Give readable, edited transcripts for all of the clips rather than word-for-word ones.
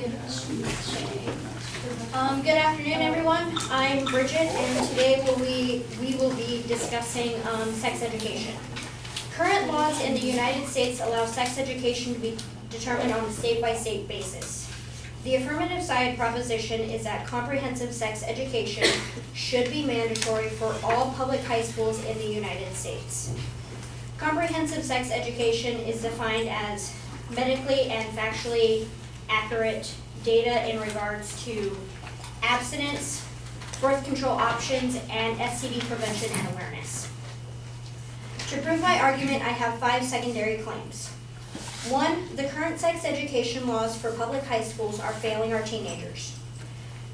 Good afternoon, everyone. I'm Bridget, and today we will be discussing sex education. Current laws in the United States allow sex education to be determined on a state-by-state basis. The affirmative side proposition is that comprehensive sex education should be mandatory for all public high schools in the United States. Comprehensive sex education is defined as medically and factually accurate data in regards to abstinence, birth control options, and STD prevention and awareness. To prove my argument, I have 5 secondary claims. 1, the current sex education laws for public high schools are failing our teenagers.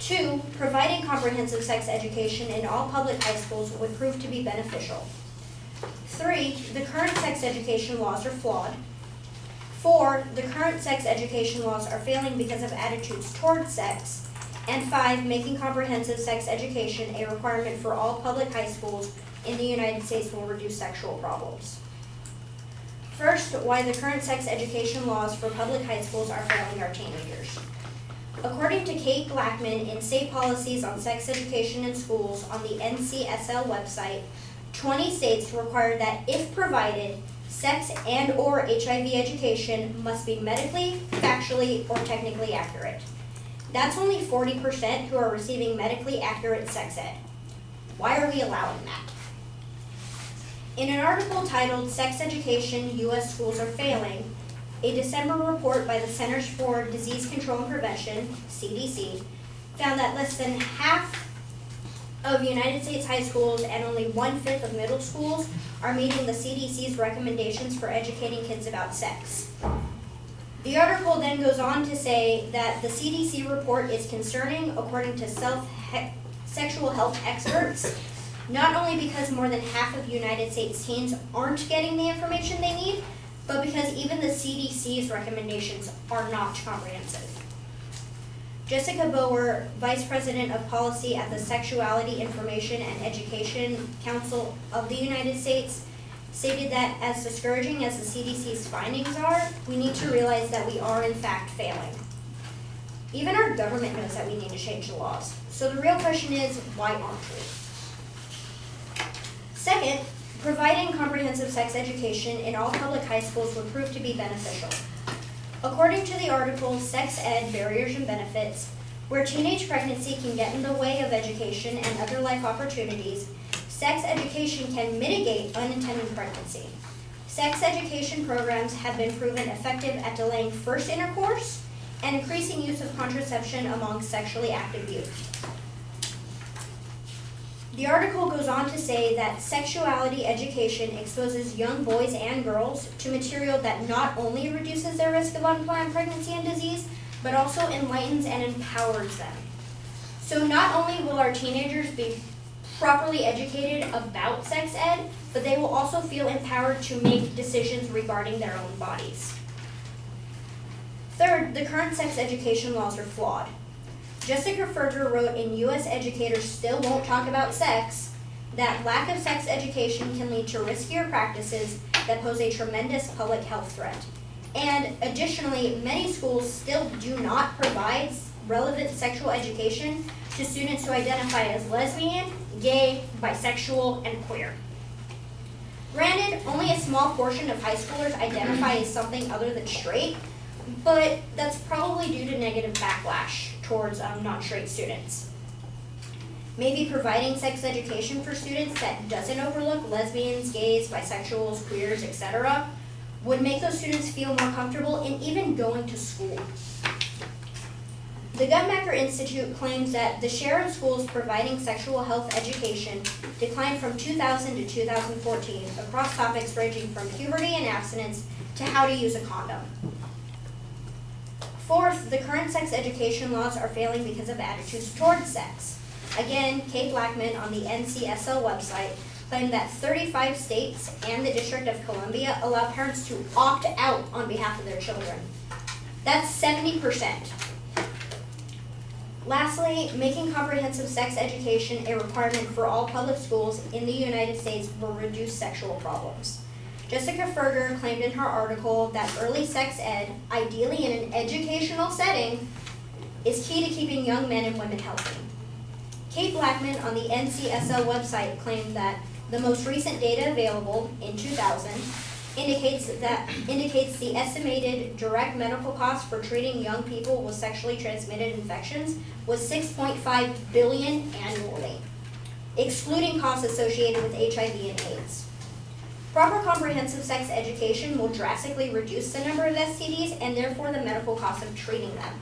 2, providing comprehensive sex education in all public high schools would prove to be beneficial. 3, the current sex education laws are flawed. 4, the current sex education laws are failing because of attitudes towards sex. And 5, making comprehensive sex education a requirement for all public high schools in the United States will reduce sexual problems. First, why the current sex education laws for public high schools are failing our teenagers. According to Kate Blackman in State Policies on Sex Education in Schools on the NCSL website, 20 states require that if provided, sex and/or HIV education must be medically, factually, or technically accurate. That's only 40% who are receiving medically accurate sex ed. Why are we allowing that? In an article titled Sex Education, U.S. Schools Are Failing, a December report by the Centers for Disease Control and Prevention, CDC, found that less than half of United States high schools and only 1/5 of middle schools are meeting the CDC's recommendations for educating kids about sex. The article then goes on to say that the CDC report is concerning according to sexual health experts, not only because more than half of United States teens aren't getting the information they need, but because even the CDC's recommendations are not comprehensive. Jessica Bower, Vice President of Policy at the Sexuality Information and Education Council of the United States, stated that as discouraging as the CDC's findings are, we need to realize that we are in fact failing. Even our government knows that we need to change the laws. So the real question is, why aren't we? Second, providing comprehensive sex education in all public high schools would prove to be beneficial. According to the article Sex Ed, Barriers and Benefits, where teenage pregnancy can get in the way of education and other life opportunities, sex education can mitigate unintended pregnancy. Sex education programs have been proven effective at delaying first intercourse and increasing use of contraception among sexually active youth. The article goes on to say that sexuality education exposes young boys and girls to material that not only reduces their risk of unplanned pregnancy and disease, but also enlightens and empowers them. So not only will our teenagers be properly educated about sex ed, but they will also feel empowered to make decisions regarding their own bodies. Third, the current sex education laws are flawed. Jessica Ferger wrote in U.S. Educators Still Won't Talk About Sex that lack of sex education can lead to riskier practices that pose a tremendous public health threat. And additionally, many schools still do not provide relevant sexual education to students who identify as lesbian, gay, bisexual, and queer. Granted, only a small portion of high schoolers identify as something other than straight, but that's probably due to negative backlash towards non-straight students. Maybe providing sex education for students that doesn't overlook lesbians, gays, bisexuals, queers, etc. would make those students feel more comfortable in even going to school. The Guttmacher Institute claims that the share of schools providing sexual health education declined from 2000 to 2014 across topics ranging from puberty and abstinence to how to use a condom. Fourth, the current sex education laws are failing because of attitudes towards sex. Again, Kate Blackman on the NCSL website claimed that 35 states and the District of Columbia allow parents to opt out on behalf of their children. That's 70%. Lastly, making comprehensive sex education a requirement for all public schools in the United States will reduce sexual problems. Jessica Ferger claimed in her article that early sex ed, ideally in an educational setting, is key to keeping young men and women healthy. Kate Blackman on the NCSL website claimed that the most recent data available in 2000 indicates the estimated direct medical cost for treating young people with sexually transmitted infections was $6.5 billion annually, excluding costs associated with HIV and AIDS. Proper comprehensive sex education will drastically reduce the number of STDs and therefore the medical cost of treating them.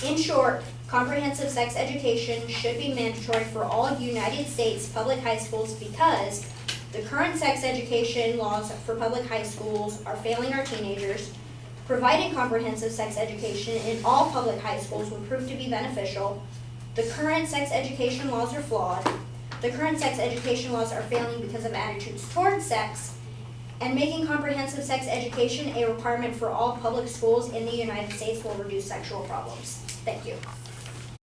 In short, comprehensive sex education should be mandatory for all United States public high schools because the current sex education laws for public high schools are failing our teenagers. Providing comprehensive sex education in all public high schools would prove to be beneficial. The current sex education laws are flawed. The current sex education laws are failing because of attitudes towards sex. And making comprehensive sex education a requirement for all public schools in the United States will reduce sexual problems. Thank you.